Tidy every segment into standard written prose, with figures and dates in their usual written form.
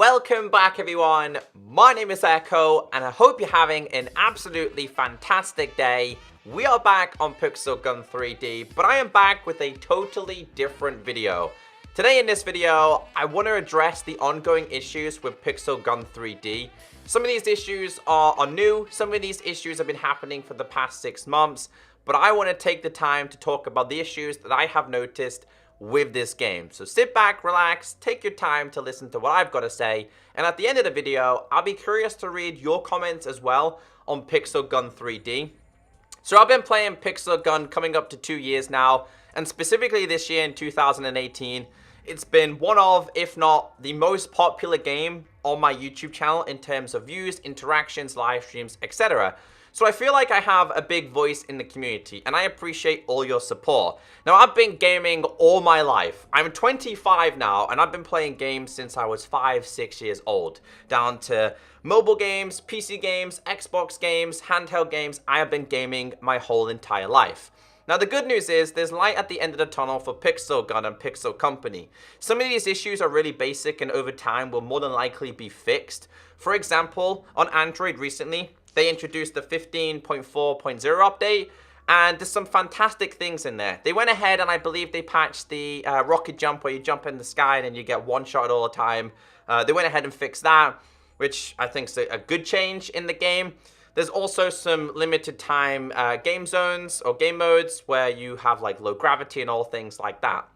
Welcome back everyone, my name is Echo and I hope you're having an absolutely fantastic day. We are back on Pixel Gun 3D, but I am back with a totally different video. Today in this video, I want to address the ongoing issues with Pixel Gun 3D. Some of these issues are new, some of these issues have been happening for the past 6 months, but I want to take the time to talk about the issues that I have noticed with this game. So sit back, relax, take your time to listen to what I've got to say, and at the end of the video, I'll be curious to read your comments as well on Pixel Gun 3D. So I've been playing Pixel Gun coming up to 2 years now, and specifically this year in 2018, it's been one of, if not the most popular game on my YouTube channel in terms of views, interactions, live streams, etc. So I feel like I have a big voice in the community, and I appreciate all your support. Now, I've been gaming all my life. I'm 25 now, and I've been playing games since I was 5-6 years old. Down to mobile games, PC games, Xbox games, handheld games. I have been gaming my whole entire life. Now, the good news is there's light at the end of the tunnel for Pixel Gun and Pixel Company. Some of these issues are really basic and over time will more than likely be fixed. For example, on Android recently, they introduced the 15.4.0 update, and there's some fantastic things in there. They went ahead and I believe they patched the rocket jump where you jump in the sky and then you get one shot all the time. They went ahead and fixed that, which I think is a good change in the game. There's also some limited time game zones or game modes where you have like low gravity and all things like that.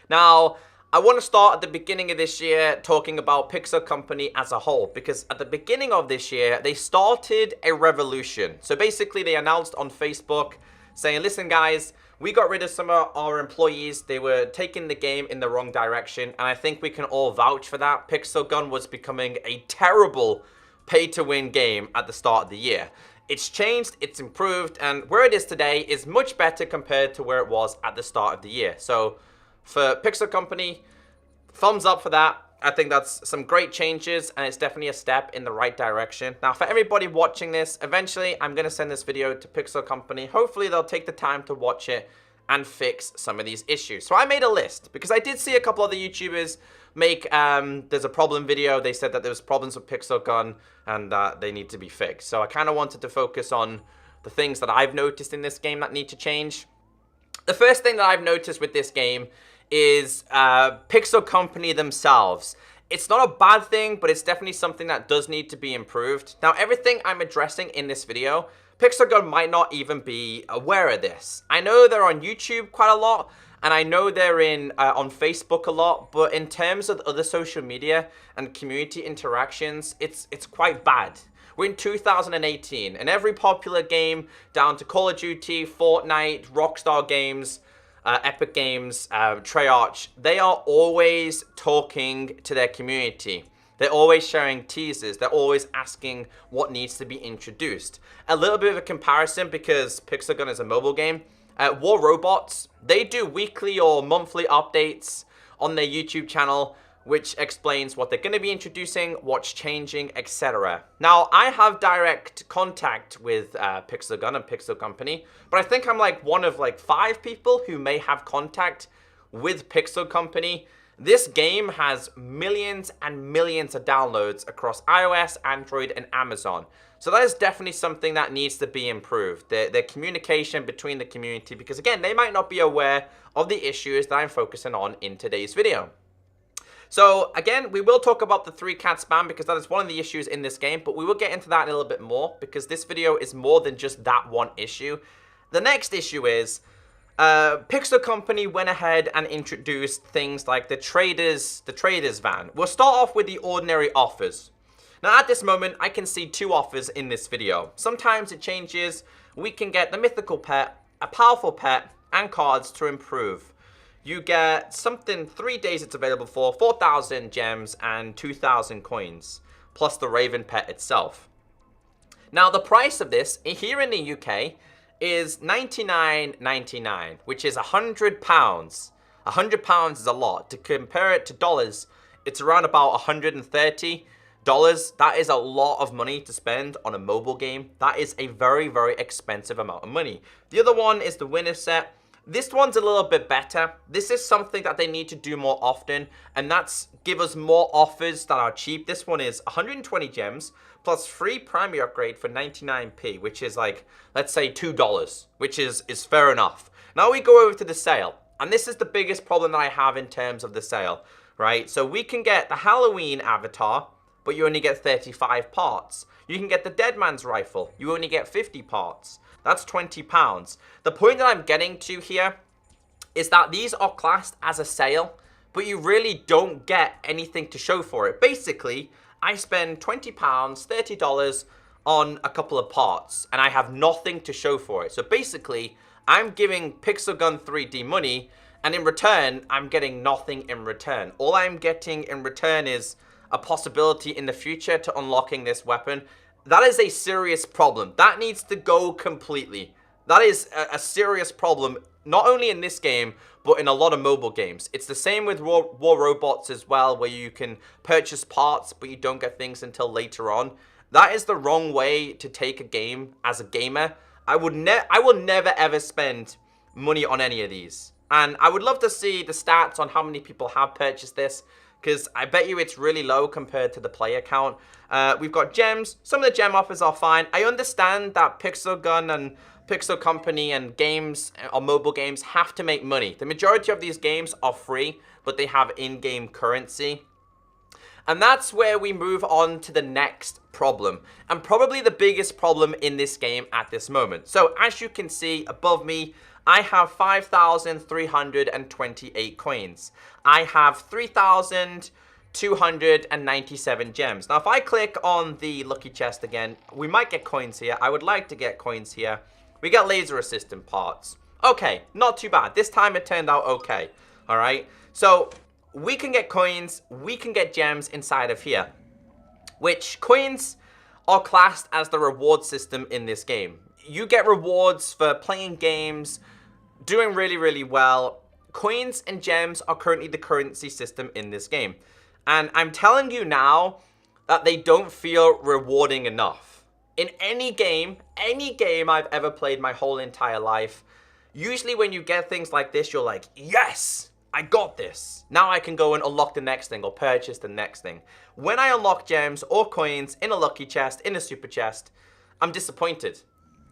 Now, I want to start at the beginning of this year talking about Pixel Company as a whole, because at the beginning of this year, they started a revolution. So basically, they announced on Facebook saying, listen guys, we got rid of some of our employees. They were taking the game in the wrong direction, and I think we can all vouch for that. Pixel Gun was becoming a terrible pay-to-win game at the start of the year. It's changed, it's improved, and where it is today is much better compared to where it was at the start of the year. So for Pixel Company, thumbs up for that. I think that's some great changes, and it's definitely a step in the right direction. Now, for everybody watching this, eventually I'm going to send this video to Pixel Company. Hopefully they'll take the time to watch it and fix some of these issues. So I made a list, because I did see a couple other YouTubers make, there's a problem video. They said that there was problems with Pixel Gun, and that they need to be fixed. So I kind of wanted to focus on the things that I've noticed in this game that need to change. The first thing that I've noticed with this game is Pixel Company themselves. It's not a bad thing, but it's definitely something that does need to be improved. Now, everything I'm addressing in this video, Pixel Gun might not even be aware of this. I know they're on YouTube quite a lot, and I know they're on Facebook a lot, but in terms of other social media and community interactions, it's quite bad. We're in 2018, and every popular game, down to Call of Duty, Fortnite, Rockstar Games, Epic Games, Treyarch, they are always talking to their community. They're always sharing teasers. They're always asking what needs to be introduced. A little bit of a comparison, because Pixel Gun is a mobile game. War Robots, they do weekly or monthly updates on their YouTube channel, which explains what they're going to be introducing, what's changing, etc. Now, I have direct contact with Pixel Gun and Pixel Company, but I think I'm like one of like 5 people who may have contact with Pixel Company. This game has millions and millions of downloads across iOS, Android, and Amazon. So that is definitely something that needs to be improved. The communication between the community, because again, they might not be aware of the issues that I'm focusing on in today's video. So again, we will talk about the 3-cat spam, because that is one of the issues in this game, but we will get into that in a little bit more, because this video is more than just that one issue. The next issue is Pixel Company went ahead and introduced things like the traders van. We'll start off with the ordinary offers. Now, at this moment, I can see 2 offers in this video. Sometimes it changes. We can get the mythical pet, a powerful pet, and cards to improve. You get something 3 days it's available for, 4,000 gems and 2,000 coins, plus the Raven pet itself. Now, the price of this here in the UK is $99.99, which is £100. £100 is a lot. To compare it to dollars, it's around about $130. That is a lot of money to spend on a mobile game. That is a very, very expensive amount of money. The other one is the winner set. This one's a little bit better. This is something that they need to do more often, and that's give us more offers that are cheap. This one is 120 gems plus free primary upgrade for 99p, which is like, let's say $2, which is fair enough. Now we go over to the sale, and this is the biggest problem that I have in terms of the sale, right? So we can get the Halloween avatar, but you only get 35 parts. You can get the Dead Man's Rifle. You only get 50 parts. That's £20. The point that I'm getting to here is that these are classed as a sale, but you really don't get anything to show for it. Basically, I spend £20, $30 on a couple of parts, and I have nothing to show for it. So basically, I'm giving Pixel Gun 3D money, and in return, I'm getting nothing in return. All I'm getting in return is a possibility in the future to unlocking this weapon. That is a serious problem. That needs to go completely. That is a serious problem, not only in this game, but in a lot of mobile games. It's the same with War Robots as well, where you can purchase parts, but you don't get things until later on. That is the wrong way to take a game as a gamer. I will never ever spend money on any of these. And I would love to see the stats on how many people have purchased this, because I bet you it's really low compared to the player count. We've got gems. Some of the gem offers are fine. I understand that Pixel Gun and Pixel Company and games or mobile games have to make money. The majority of these games are free, but they have in-game currency. And that's where we move on to the next problem, and probably the biggest problem in this game at this moment. So as you can see above me, I have 5,328 coins. I have 3,297 gems. Now, if I click on the lucky chest again, we might get coins here. I would like to get coins here. We get laser assistant parts. Okay, not too bad. This time it turned out okay. All right, so we can get coins, we can get gems inside of here, which coins are classed as the reward system in this game. You get rewards for playing games, doing really, really well. Coins and gems are currently the currency system in this game. And I'm telling you now that they don't feel rewarding enough. In any game I've ever played my whole entire life, usually when you get things like this, you're like, yes, I got this. Now I can go and unlock the next thing or purchase the next thing. When I unlock gems or coins in a lucky chest, in a super chest, I'm disappointed.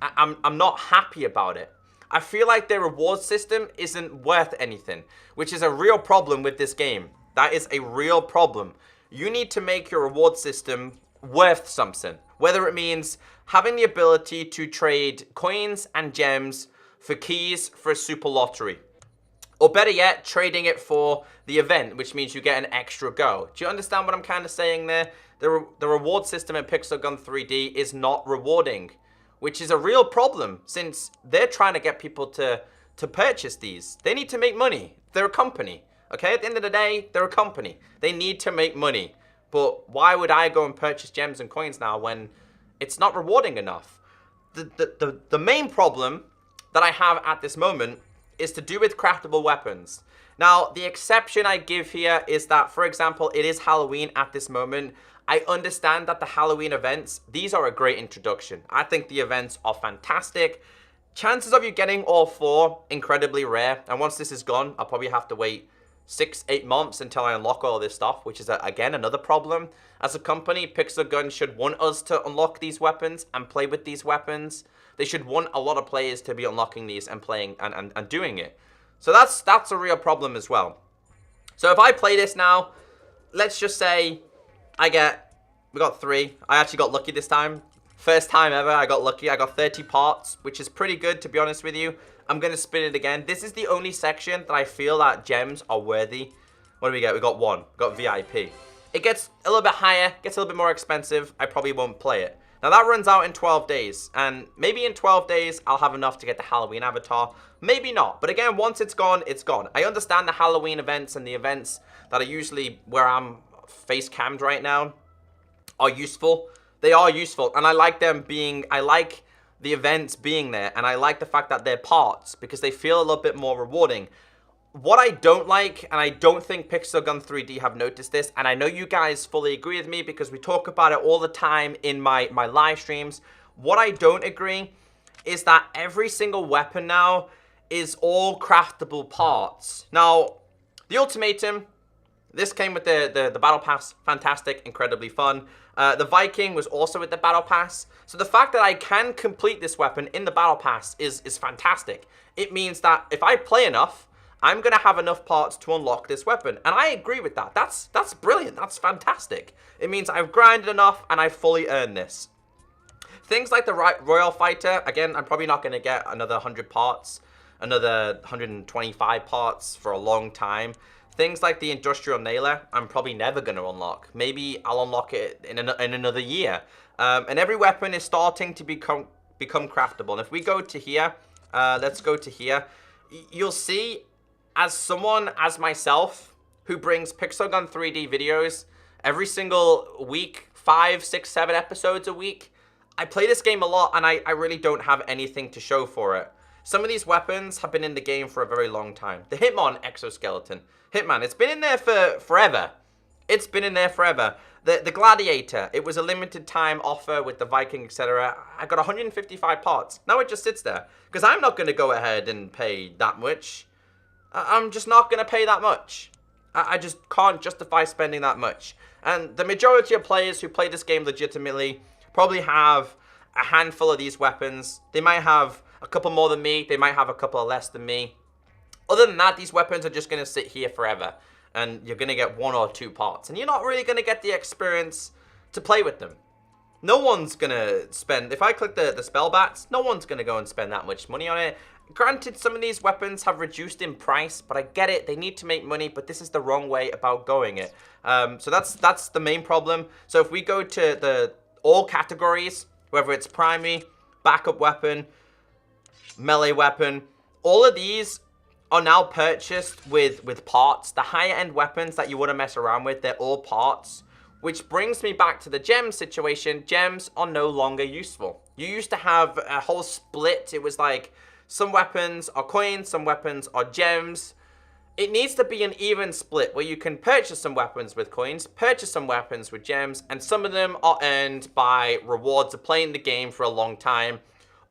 I'm not happy about it. I feel like their reward system isn't worth anything, which is a real problem with this game. That is a real problem. You need to make your reward system worth something, whether it means having the ability to trade coins and gems for keys for a super lottery, or better yet, trading it for the event, which means you get an extra go. Do you understand what I'm kind of saying there? The reward system in Pixel Gun 3D is not rewarding, which is a real problem since they're trying to get people to purchase these. They need to make money. They're a company, okay? At the end of the day, they're a company. They need to make money. But why would I go and purchase gems and coins now when it's not rewarding enough? The main problem that I have at this moment is to do with craftable weapons. Now, the exception I give here is that, for example, it is Halloween at this moment. I understand that the Halloween events, these are a great introduction. I think the events are fantastic. Chances of you getting all 4, incredibly rare. And once this is gone, I'll probably have to wait 6-8 months until I unlock all this stuff, which is, again, another problem. As a company, Pixel Gun should want us to unlock these weapons and play with these weapons. They should want a lot of players to be unlocking these and playing and doing it. So that's a real problem as well. So if I play this now, let's just say we got 3. I actually got lucky this time. First time ever I got lucky. I got 30 parts, which is pretty good, to be honest with you. I'm going to spin it again. This is the only section that I feel that gems are worthy. What do we get? We got 1. We got VIP. It gets a little bit higher, gets a little bit more expensive. I probably won't play it. Now that runs out in 12 days, and maybe in 12 days I'll have enough to get the Halloween avatar. Maybe not, but again, once it's gone, it's gone. I understand the Halloween events and the events that are usually where I'm face cammed right now are useful. They are useful, and I like them being, I like the events being there, and I like the fact that they're parts because they feel a little bit more rewarding. What I don't like, and I don't think Pixel Gun 3D have noticed this, and I know you guys fully agree with me because we talk about it all the time in my live streams. What I don't agree is that every single weapon now is all craftable parts. Now, the ultimatum, this came with the battle pass. Fantastic, incredibly fun. The Viking was also with the battle pass. So the fact that I can complete this weapon in the battle pass is fantastic. It means that if I play enough, I'm going to have enough parts to unlock this weapon. And I agree with that. That's brilliant. That's fantastic. It means I've grinded enough and I've fully earned this. Things like the Royal Fighter, again, I'm probably not going to get another 100 parts, another 125 parts for a long time. Things like the Industrial Nailer, I'm probably never going to unlock. Maybe I'll unlock it in another year. And every weapon is starting to become craftable. And if we go to here, let's go to here. You'll see, as someone, as myself, who brings Pixel Gun 3D videos every single week, 5, 6, 7 episodes a week, I play this game a lot, and I really don't have anything to show for it. Some of these weapons have been in the game for a very long time. The Hitmon exoskeleton. Hitman, it's been in there for forever. It's been in there forever. The Gladiator, it was a limited time offer with the Viking, etc. I got 155 parts. Now it just sits there. Because I'm not going to go ahead and pay that much. I'm just not going to pay that much. I just can't justify spending that much. And the majority of players who play this game legitimately probably have a handful of these weapons. They might have a couple more than me. They might have a couple less than me. Other than that, these weapons are just going to sit here forever. And you're going to get 1 or 2 parts. And you're not really going to get the experience to play with them. No one's going to spend... If I click the spell bats, no one's going to go and spend that much money on it. Granted, some of these weapons have reduced in price, but I get it. They need to make money, but this is the wrong way about going it. So that's the main problem. So if we go to all categories, whether it's primary, backup weapon, melee weapon, all of these are now purchased with parts. The higher end weapons that you want to mess around with, they're all parts. Which brings me back to the gems situation. Gems are no longer useful. You used to have a whole split. It was like some weapons are coins, some weapons are gems. It needs to be an even split where you can purchase some weapons with coins, purchase some weapons with gems, and some of them are earned by rewards of playing the game for a long time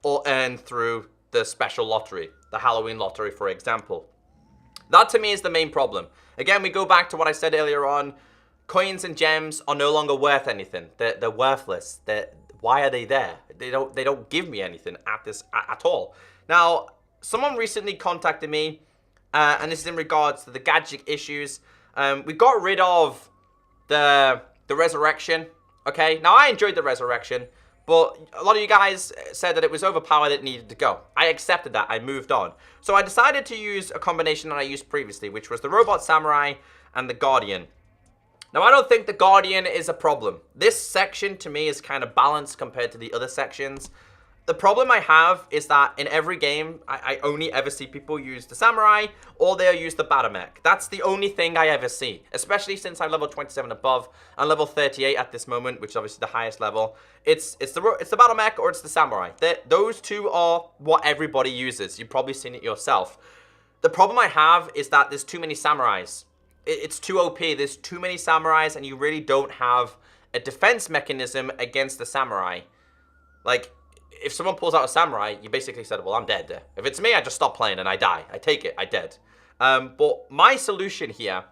or earned through the special lottery, the Halloween lottery, for example. That to me is the main problem. Again, we go back to what I said earlier on. Coins and gems are no longer worth anything. They're worthless. Why are they there? They don't give me anything at all. Now, someone recently contacted me, and this is in regards to the Gadget issues. We got rid of the resurrection. Okay, now I enjoyed the resurrection, but a lot of you guys said that it was overpowered, it needed to go. I accepted that, I moved on. So I decided to use a combination that I used previously, which was the Robot Samurai and the Guardian. Now, I don't think the Guardian is a problem. This section, to me, is kind of balanced compared to the other sections. The problem I have is that in every game, I only ever see people use the Samurai, or they'll use the Battle Mech. That's the only thing I ever see, especially since I'm level 27 above, and level 38 at this moment, which is obviously the highest level. It's the Battle Mech, or it's the Samurai. Those two are what everybody uses. You've probably seen it yourself. The problem I have is that there's too many Samurais. It's too OP. There's too many Samurais, and you really don't have a defense mechanism against the Samurai. Like, if someone pulls out a Samurai, you basically said, well, I'm dead. If it's me, I just stop playing and I die. I take it. I dead. But my solution here,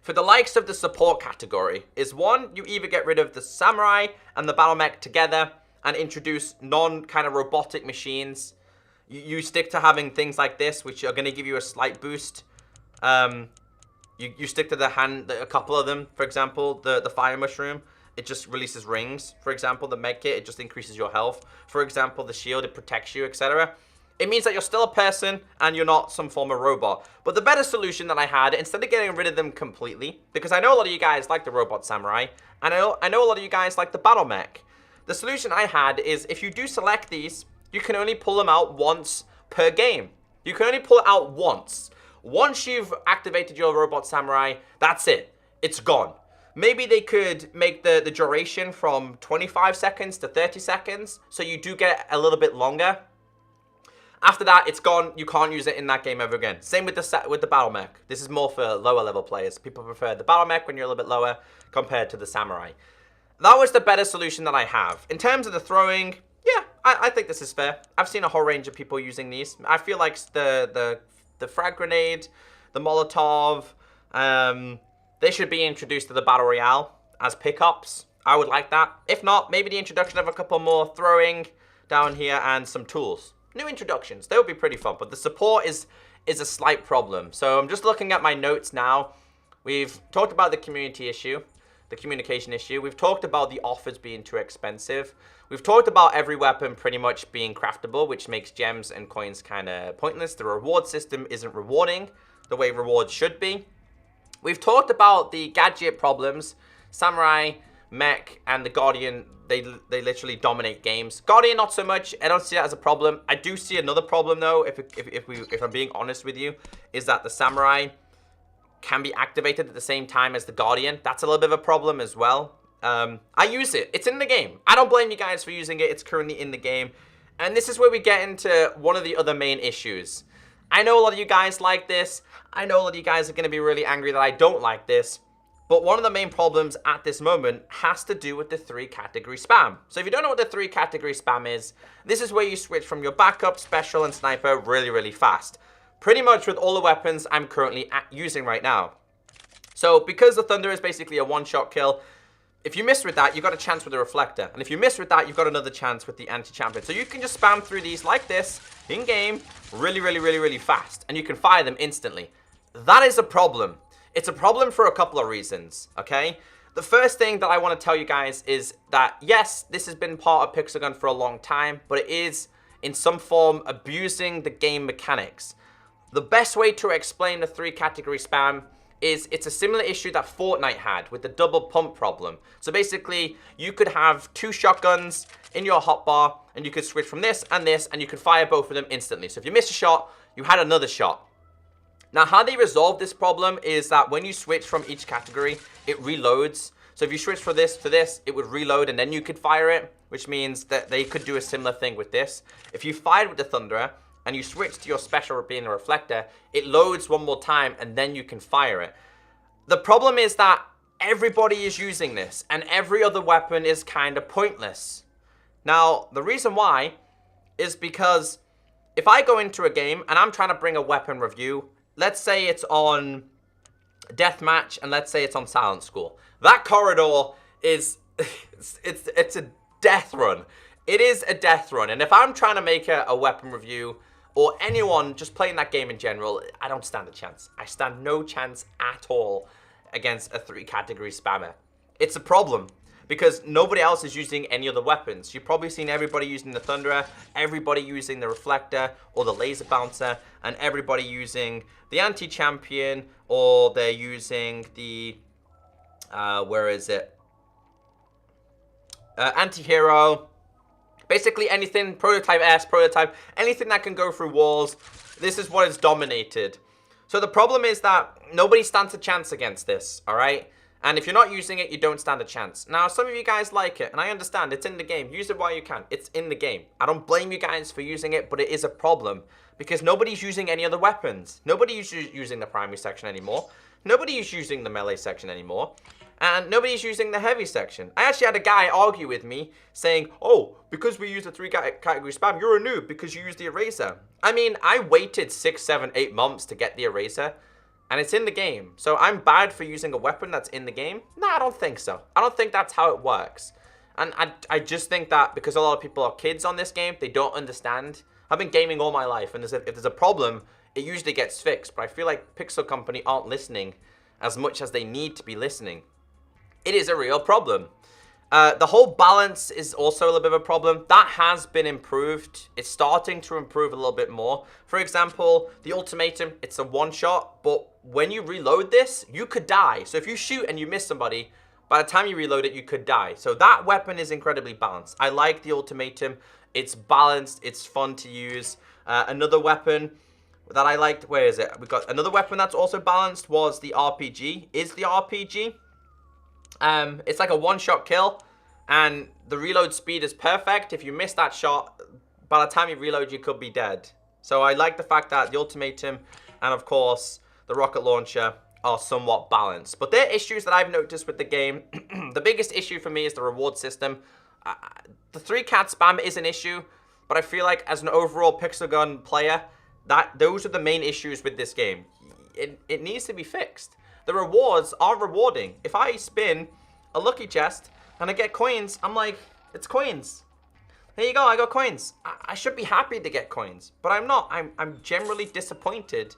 for the likes of the support category, is one, you either get rid of the Samurai and the Battle Mech together and introduce non-kind of robotic machines. You stick to having things like this, which are going to give you a slight boost. You stick to a couple of them, for example, the Fire Mushroom. It just releases rings. For example, the med kit, it just increases your health. For example, the shield, it protects you, etc. It means that you're still a person and you're not some form of robot. But the better solution that I had, instead of getting rid of them completely, because I know a lot of you guys like the Robot Samurai, and I know a lot of you guys like the Battle Mech. The solution I had is, if you do select these, you can only pull them out once per game. You can only pull it out once. Once you've activated your Robot Samurai, that's it. It's gone. Maybe they could make the duration from 25 seconds to 30 seconds, so you do get a little bit longer. After that, it's gone. You can't use it in that game ever again. Same with the Battle Mech. This is more for lower level players. People prefer the Battle Mech when you're a little bit lower compared to the Samurai. That was the better solution that I have. In terms of the throwing, yeah, I think this is fair. I've seen a whole range of people using these. I feel like the frag grenade, the Molotov, they should be introduced to the Battle Royale as pickups. I would like that. If not, maybe the introduction of a couple more throwing down here and some tools. New introductions. They would be pretty fun, but the support is a slight problem. So I'm just looking at my notes now. We've talked about the community issue, the communication issue. We've talked about the offers being too expensive. We've talked about every weapon pretty much being craftable, which makes gems and coins kind of pointless. The reward system isn't rewarding the way rewards should be. We've talked about the gadget problems. Samurai, Mech, and the Guardian, they literally dominate games. Guardian, not so much. I don't see that as a problem. I do see another problem, though, if I'm being honest with you, is that the Samurai can be activated at the same time as the Guardian. That's a little bit of a problem as well. I use it. It's in the game. I don't blame you guys for using it. It's currently in the game. And this is where we get into one of the other main issues. I know a lot of you guys like this. I know a lot of you guys are going to be really angry that I don't like this. But one of the main problems at this moment has to do with the 3-category spam. So if you don't know what the 3-category spam is, this is where you switch from your backup, special, and sniper really, really fast. Pretty much with all the weapons I'm currently using right now. So because the Thunder is basically a one-shot kill, if you miss with that, you've got a chance with the Reflector. And if you miss with that, you've got another chance with the Anti-Champion. So you can just spam through these like this, in-game, really, really, really, really fast. And you can fire them instantly. That is a problem. It's a problem for a couple of reasons, okay? The first thing that I want to tell you guys is that, yes, this has been part of Pixelgun for a long time, but it is, in some form, abusing the game mechanics. The best way to explain the 3-category spam is it's a similar issue that Fortnite had with the double pump problem. So basically, you could have 2 shotguns in your hotbar, and you could switch from this, and you could fire both of them instantly. So if you miss a shot, you had another shot. Now, how they resolve this problem is that when you switch from each category, it reloads. So if you switch from this to this, it would reload, and then you could fire it, which means that they could do a similar thing with this. If you fired with the Thunderer, and you switch to your special being a Reflector, it loads one more time, and then you can fire it. The problem is that everybody is using this, and every other weapon is kind of pointless. Now, the reason why is because if I go into a game, and I'm trying to bring a weapon review, let's say it's on Deathmatch, and let's say it's on Silent School. That corridor is, it's a death run. It is a death run, and if I'm trying to make a weapon review, or anyone just playing that game in general, I don't stand a chance. I stand no chance at all against a 3-category spammer. It's a problem, because nobody else is using any other weapons. You've probably seen everybody using the Thunderer, everybody using the Reflector, or the Laser Bouncer, and everybody using the Anti-Champion, or they're using the, where is it? Anti-Hero. Basically anything, Prototype S, Prototype, anything that can go through walls, this is what is dominated. So the problem is that nobody stands a chance against this, alright? And if you're not using it, you don't stand a chance. Now, some of you guys like it, and I understand, it's in the game. Use it while you can. It's in the game. I don't blame you guys for using it, but it is a problem. Because nobody's using any other weapons. Nobody's using the primary section anymore. Nobody's using the melee section anymore. And nobody's using the heavy section. I actually had a guy argue with me saying, oh, because we use the 3-category spam, you're a noob because you use the eraser. I mean, I waited 6, 7, 8 months to get the eraser, and it's in the game. So I'm bad for using a weapon that's in the game? No, I don't think so. I don't think that's how it works. And I just think that because a lot of people are kids on this game, they don't understand. I've been gaming all my life, and if there's a problem, it usually gets fixed. But I feel like Pixel Company aren't listening as much as they need to be listening. It is a real problem. The whole balance is also a little bit of a problem. That has been improved. It's starting to improve a little bit more. For example, the Ultimatum, it's a one-shot, but when you reload this, you could die. So if you shoot and you miss somebody, by the time you reload it, you could die. So that weapon is incredibly balanced. I like the Ultimatum. It's balanced. It's fun to use. Another weapon that I liked, where is it? We got another weapon that's also balanced was the RPG. Is the RPG? It's like a one-shot kill, and the reload speed is perfect. If you miss that shot, by the time you reload, you could be dead. So I like the fact that the Ultimatum and, of course, the rocket launcher are somewhat balanced. But there are issues that I've noticed with the game. The biggest issue for me is the reward system. The 3-cat spam is an issue, but I feel like as an overall pixel gun player, those are the main issues with this game. It needs to be fixed. The rewards are rewarding. If I spin a lucky chest and I get coins, I'm like, it's coins. There you go, I got coins. I should be happy to get coins, but I'm not. I'm generally disappointed,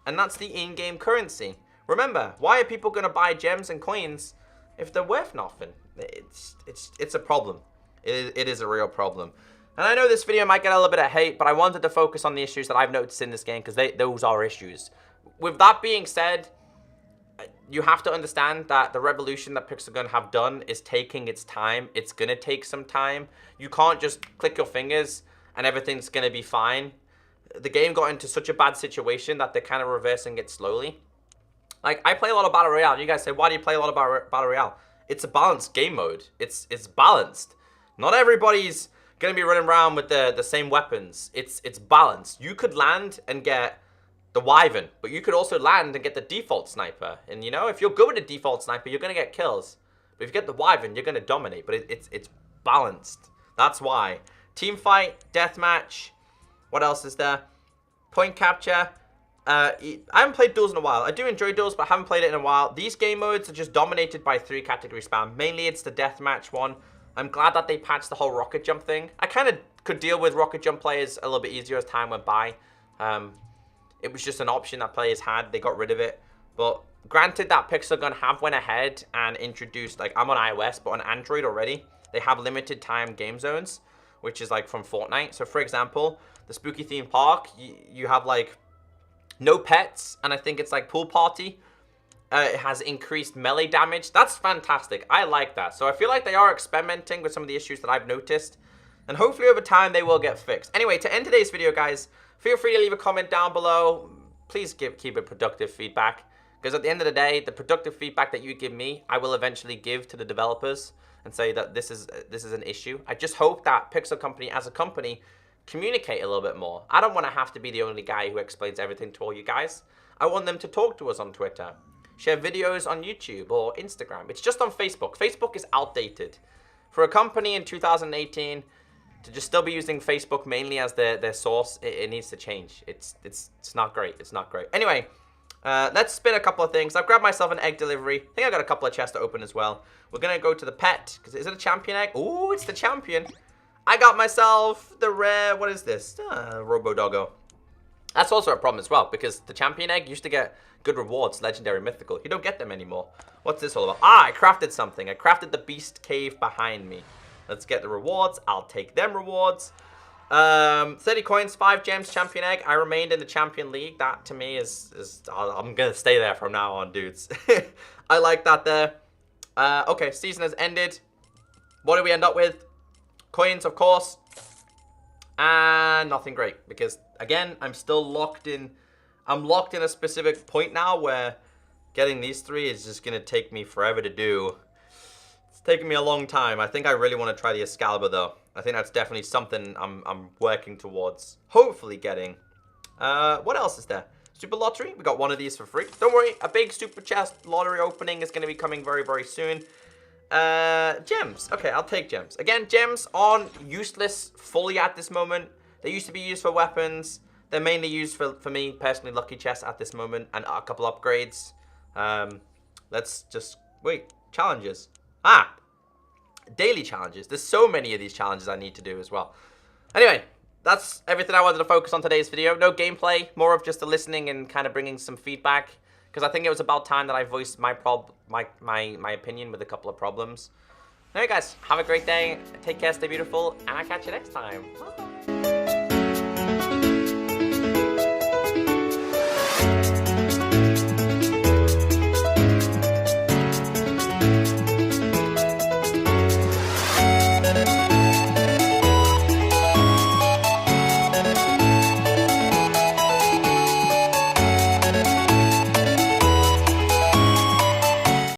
and that's the in-game currency. Remember, why are people gonna buy gems and coins if they're worth nothing? It's a problem. It is a real problem. And I know this video might get a little bit of hate, but I wanted to focus on the issues that I've noticed in this game, because those are issues. With that being said, you have to understand that the revolution that Pixelgun have done is taking its time. It's going to take some time. You can't just click your fingers and everything's going to be fine. The game got into such a bad situation that they're kind of reversing it slowly. Like, I play a lot of Battle Royale. You guys say, why do you play a lot of Battle Royale? It's a balanced game mode. It's balanced. Not everybody's going to be running around with the same weapons. It's balanced. You could land and get the Wyvern, but you could also land and get the default sniper. And you know, if you're good with the default sniper, you're going to get kills. But if you get the Wyvern, you're going to dominate. But it's balanced. That's why. Team fight, deathmatch. What else is there? Point capture. I haven't played duels in a while. I do enjoy duels, but I haven't played it in a while. These game modes are just dominated by 3-category spam. Mainly it's the deathmatch one. I'm glad that they patched the whole rocket jump thing. I kind of could deal with rocket jump players a little bit easier as time went by. It was just an option that players had. They got rid of it. But granted that Pixelgun have went ahead and introduced, like, I'm on iOS, but on Android already, they have limited time game zones, which is like from Fortnite. So for example, the spooky theme park, you have like no pets, and I think it's like pool party. It has increased melee damage. That's fantastic. I like that. So I feel like they are experimenting with some of the issues that I've noticed, and hopefully over time they will get fixed. Anyway, to end today's video, guys, feel free to leave a comment down below. Please keep it productive feedback, because at the end of the day, the productive feedback that you give me, I will eventually give to the developers and say that this is an issue. I just hope that Pixel Company as a company communicate a little bit more. I don't want to have to be the only guy who explains everything to all you guys. I want them to talk to us on Twitter, share videos on YouTube or Instagram. It's just on Facebook. Facebook is outdated. For a company in 2018 to just still be using Facebook mainly as their source, it needs to change. It's not great. It's not great. Anyway, let's spin a couple of things. I've grabbed myself an egg delivery. I think I got a couple of chests to open as well. We're going to go to the pet, because is it a champion egg? Ooh, it's the champion. I got myself the rare, what is this? Robo Doggo. That's also a problem as well, because the champion egg used to get good rewards, legendary, mythical. You don't get them anymore. What's this all about? Ah, I crafted something. I crafted the beast cave behind me. Let's get the rewards. I'll take them rewards. 30 coins, 5 gems, champion egg. I remained in the champion league. That to me is I'm gonna stay there from now on, dudes. I like that there. Okay, season has ended. What do we end up with? Coins, of course. And nothing great, because again, I'm still locked in. I'm locked in a specific point now where getting these 3 is just gonna take me forever to do. It's taking me a long time. I think I really want to try the Excalibur though. I think that's definitely something I'm working towards hopefully getting. What else is there? Super Lottery. We got one of these for free. Don't worry, a big Super Chest Lottery opening is going to be coming very, very soon. Gems. Okay, I'll take gems. Again, gems aren't useless fully at this moment. They used to be used for weapons. They're mainly used for me, personally, lucky chests at this moment, and a couple upgrades. Let's just, wait, challenges. Ah, daily challenges. There's so many of these challenges I need to do as well. Anyway, that's everything I wanted to focus on today's video. No gameplay, more of just a listening and kind of bringing some feedback, because I think it was about time that I voiced my opinion with a couple of problems. Anyway, guys, have a great day. Take care, stay beautiful, and I'll catch you next time. Bye.